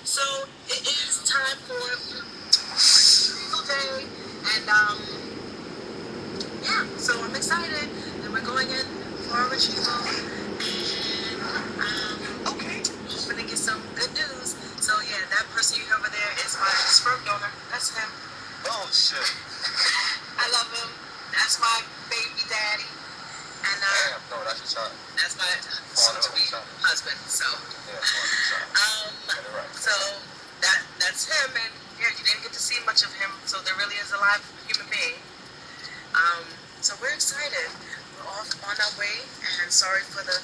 So it is time for Retrieval Day, and yeah, so I'm excited that we're going in for a retrieval, and okay, hoping to get some good news. So yeah, that person you hear over there is my sperm donor. That's him. Oh shit. I love him. That's my baby daddy. And damn, no, that's your child. That's my soon-to-be husband. So, so that's him, and yeah, you didn't get to see much of him. So there really is a live human being. Um, so we're excited. We're off on our way, and sorry for the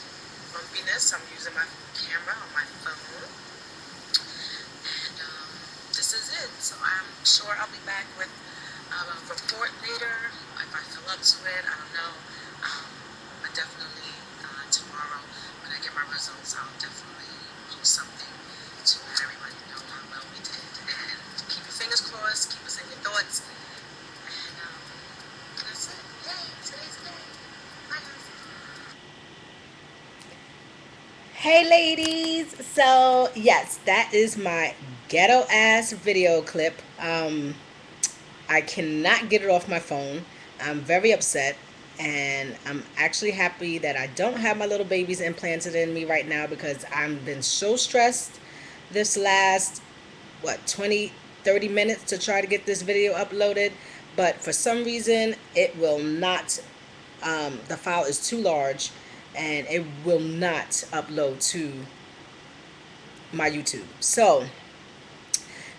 bumpiness. I'm using my camera on my phone, and this is it. So I'm sure I'll be back with a report later if I feel up to it. I don't know. But definitely tomorrow when I get my results, I'll definitely post something to let everybody know how well we did. And keep your fingers crossed. Keep us in your thoughts. And that's it. Yay! Today's the day. Bye guys. Hey ladies, so yes, that is my ghetto ass video clip. I cannot get it off my phone. I'm very upset, and I'm actually happy that I don't have my little babies implanted in me right now because I've been so stressed this last, what, 20, 30 minutes to try to get this video uploaded. But for some reason, it will not, the file is too large and it will not upload to my YouTube. So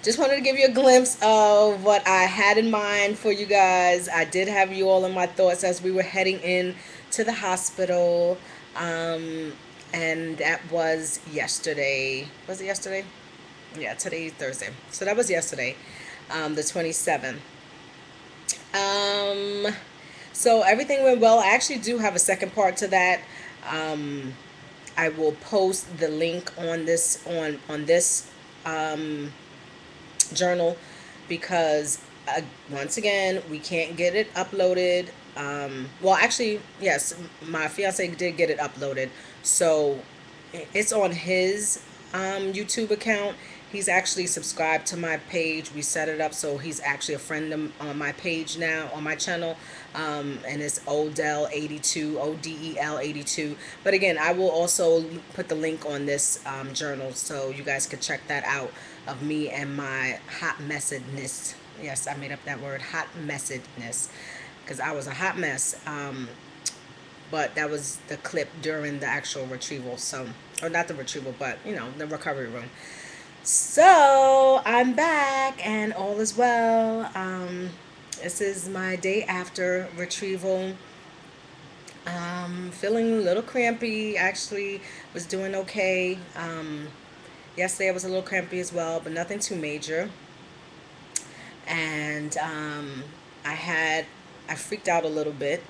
just wanted to give you a glimpse of what I had in mind for you guys. I did have you all in my thoughts as we were heading in to the hospital. And that was yesterday. Was it yesterday? Yeah, today's Thursday. So that was yesterday, the 27th. Um, so everything went well. I actually do have a second part to that. Um, I will post the link on this on this journal because once again we can't get it uploaded. Well, actually, yes, my fiance did get it uploaded, so it's on his YouTube account. He's actually subscribed to my page. We set it up so he's actually a friend on my page now on my channel, and it's Odell82, ODEL82. But again, I will also put the link on this journal so you guys could check that out of me and my hot messedness. Yes, I made up that word, hot messedness, because I was a hot mess. But that was the clip during the actual retrieval. So, or not the retrieval, but you know, the recovery room. So I'm back and all is well. This is my day after retrieval. Feeling a little crampy. Actually, was doing okay. Yesterday I was a little crampy as well, but nothing too major. And I freaked out a little bit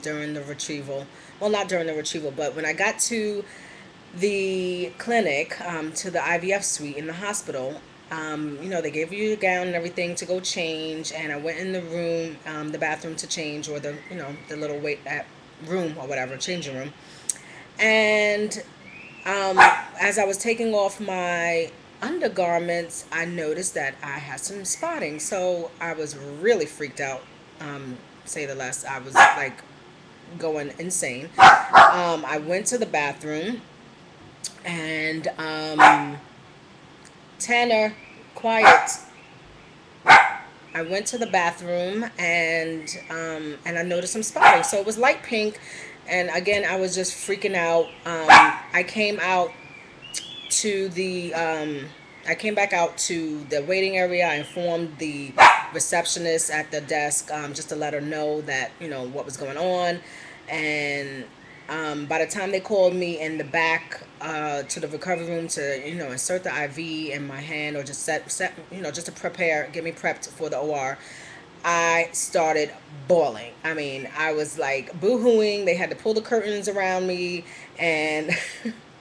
during the retrieval. Well, not during the retrieval, but when I got to the clinic, to the IVF suite in the hospital, you know, they gave you your gown and everything to go change, and I went in the room, the bathroom to change, or the, you know, the little wait at room or whatever, changing room. And as I was taking off my undergarments, I noticed that I had some spotting. So I was really freaked out, say the less. I was like going insane. I went to the bathroom and Tanner, quiet. I went to the bathroom and I noticed some spotting. So it was light pink, and again I was just freaking out. I came out to the I came back out to the waiting area. I informed the receptionist at the desk, just to let her know that, you know, what was going on. And by the time they called me in the back to the recovery room to, you know, insert the IV in my hand, or just set you know, just to prepare, get me prepped for the OR, I started bawling. I mean, I was like boo-hooing. They had to pull the curtains around me, and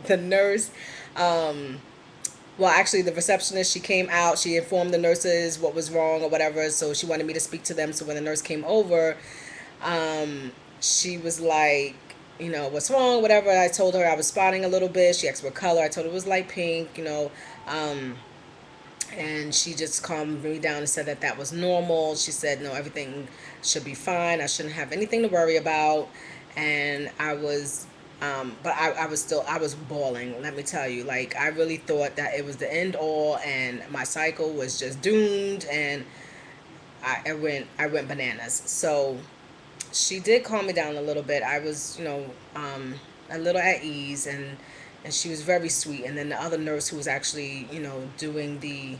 the nurse, well, actually, the receptionist, she came out. She informed the nurses what was wrong or whatever. So she wanted me to speak to them. So when the nurse came over, she was like, what's wrong, whatever. I told her I was spotting a little bit. She asked what color. I told her it was light pink, um, and she just calmed me down and said that that was normal. She said, no, everything should be fine. I shouldn't have anything to worry about. And I was, but I was still, I was bawling, let me tell you. Like, I really thought that it was the end all and my cycle was just doomed. And I went bananas. So she did calm me down a little bit. I was, a little at ease, and she was very sweet. And then the other nurse who was actually, doing the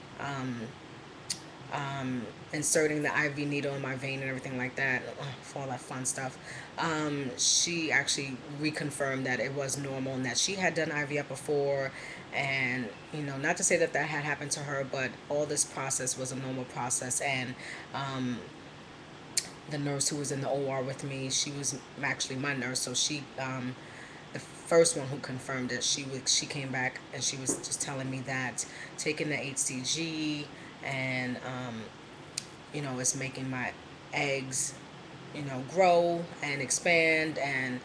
inserting the IV needle in my vein and everything like that, for all that fun stuff. She actually reconfirmed that it was normal and that she had done IVF before. And, not to say that that had happened to her, but all this process was a normal process. And the nurse who was in the OR with me, she was actually my nurse. So the first one who confirmed it, she came back and she was just telling me that taking the HCG and it's making my eggs, grow and expand, and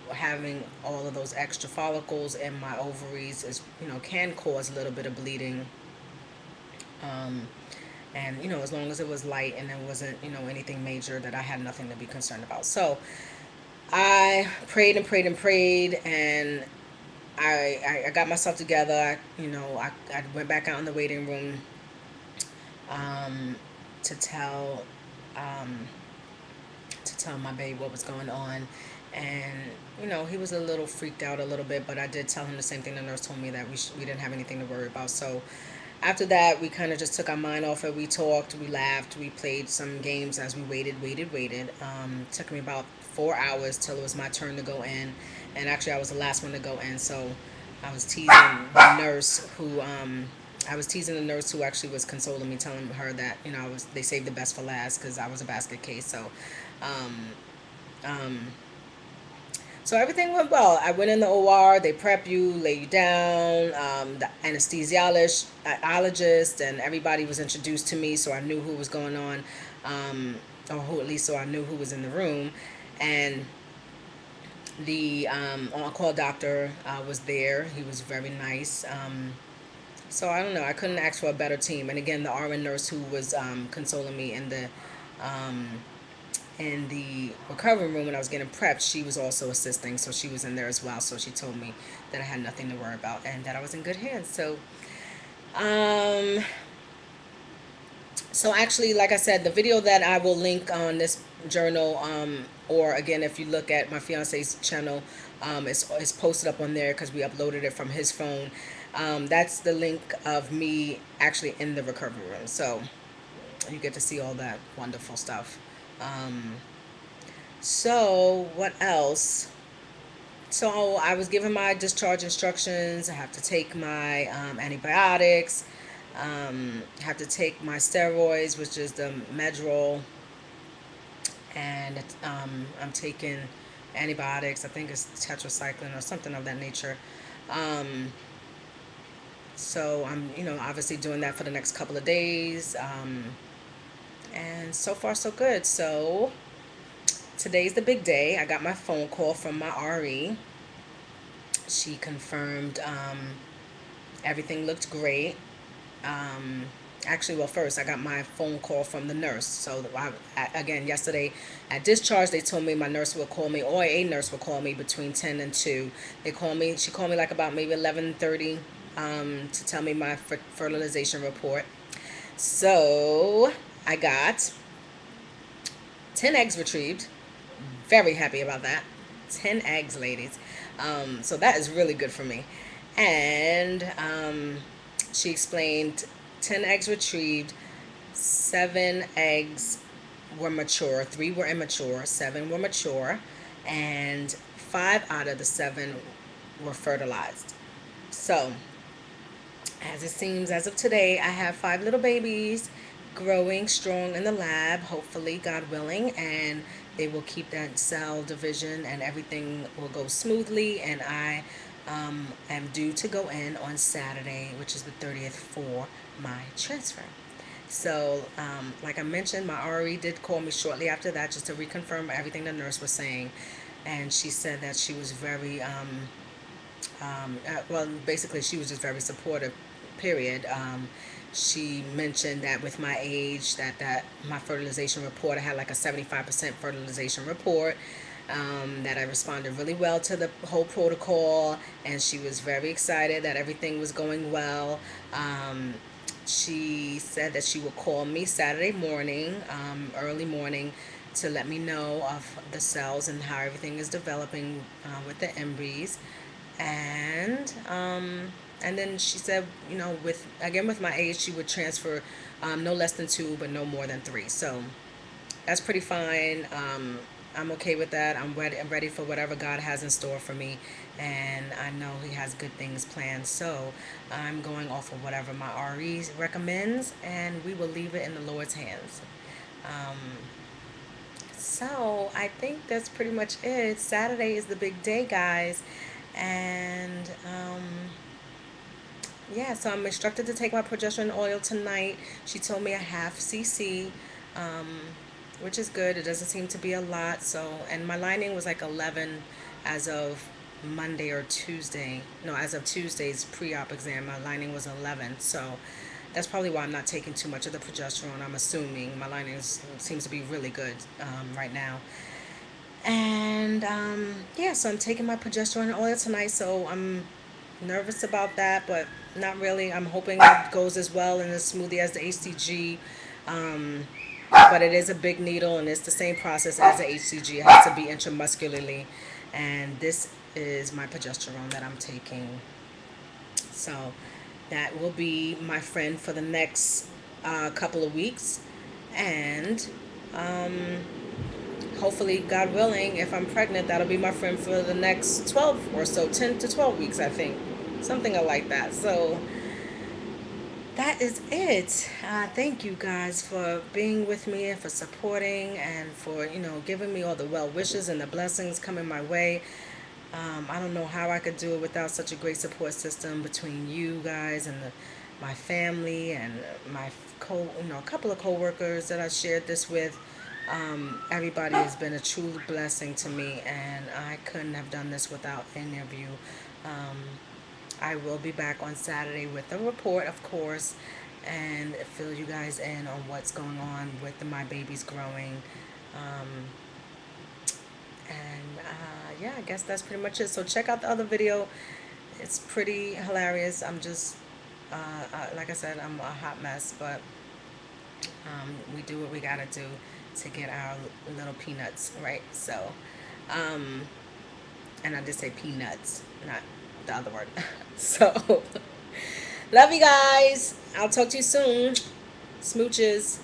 having all of those extra follicles in my ovaries is can cause a little bit of bleeding. Um, and as long as it was light and it wasn't anything major, that I had nothing to be concerned about. So I prayed and prayed and prayed, and I got myself together. I went back out in the waiting room, um, to tell um, to tell my babe what was going on. And he was a little freaked out a little bit, but I did tell him the same thing the nurse told me, that we didn't have anything to worry about. So after that, we kind of just took our mind off it. We talked, we laughed, we played some games as we waited. Took me about 4 hours till it was my turn to go in, and actually I was the last one to go in. So I was teasing the nurse who actually was consoling me, telling her that they saved the best for last because I was a basket case. Um, um, so everything went well. I went in the OR. They prep you, lay you down. The anesthesiologist and everybody was introduced to me, so I knew who was going on, or who, at least, so I knew who was in the room. And the on-call doctor was there. He was very nice. So I don't know. I couldn't ask for a better team. And again, the RN nurse who was consoling me um, in the recovery room when I was getting prepped, she was also assisting. So she was in there as well. So she told me that I had nothing to worry about and that I was in good hands. Um, so actually, like I said, the video that I will link on this journal, or again, if you look at my fiance's channel, it's posted up on there because we uploaded it from his phone. That's the link of me actually in the recovery room. So you get to see all that wonderful stuff. Um, so what else? So I was given my discharge instructions. I have to take my antibiotics. I have to take my steroids, which is the Medrol, and I'm taking antibiotics. I think it's tetracycline or something of that nature. Um, so I'm, obviously doing that for the next couple of days. And so far, so good. So today's the big day. I got my phone call from my RE. She confirmed everything looked great. Um, Actually, well, first I got my phone call from the nurse. So again, yesterday at discharge, they told me my nurse would call me, or a nurse would call me between 10 and 2. She called me like about maybe 11:30, to tell me my fertilization report. So I got 10 eggs retrieved. Very happy about that. 10 eggs, ladies. So that is really good for me. And she explained 10 eggs retrieved, 7 eggs were mature, 3 were immature, 7 were mature, and 5 out of the 7 were fertilized. So, as it seems, as of today, I have 5 little babies growing strong in the lab, hopefully, God willing, and they will keep that cell division and everything will go smoothly. And I am due to go in on Saturday, which is the 30th, for my transfer. So, like I mentioned, my RE did call me shortly after that just to reconfirm everything the nurse was saying. and she said that she was very well, basically, she was just very supportive. Period. She mentioned that with my age, that my fertilization report, I had like a 75% fertilization report. That I responded really well to the whole protocol, and she was very excited that everything was going well. Um, she said that she would call me Saturday morning, early morning, to let me know of the cells and how everything is developing with the embryos. And and then she said, you know, with again with my age, she would transfer no less than 2, but no more than 3. So that's pretty fine. I'm okay with that. I'm ready for whatever God has in store for me, and I know He has good things planned. So I'm going off of whatever my RE recommends, and we will leave it in the Lord's hands. Um, so I think that's pretty much it. Saturday is the big day, guys, and yeah, so I'm instructed to take my progesterone oil tonight. She told me a half cc, um, which is good. It doesn't seem to be a lot. So, and my lining was like 11 as of Monday or Tuesday. No, as of Tuesday's pre-op exam, my lining was 11. So that's probably why I'm not taking too much of the progesterone. I'm assuming my lining seems to be really good right now. And yeah, so I'm taking my progesterone oil tonight. So I'm nervous about that, but not really. I'm hoping it goes as well and as smoothly as the HCG. Um, but it is a big needle, and it's the same process as the HCG. It has to be intramuscularly, and this is my progesterone that I'm taking. So that will be my friend for the next couple of weeks, and hopefully, God willing, if I'm pregnant, that'll be my friend for the next 12 or so, 10 to 12 weeks, I think. Something like that. So that is it. Thank you guys for being with me and for supporting and for, you know, giving me all the well wishes and the blessings coming my way. I don't know how I could do it without such a great support system between you guys and my family and my a couple of coworkers that I shared this with. Everybody has been a true blessing to me, and I couldn't have done this without any of you. Um, I will be back on Saturday with a report, of course, and fill you guys in on what's going on with my babies growing. Um, and yeah, I guess that's pretty much it. So check out the other video. It's pretty hilarious. I'm just, like I said, I'm a hot mess, but we do what we gotta do to get our little peanuts, right? So, um, and I just say peanuts, not the other word. So, love you guys. I'll talk to you soon. Smooches.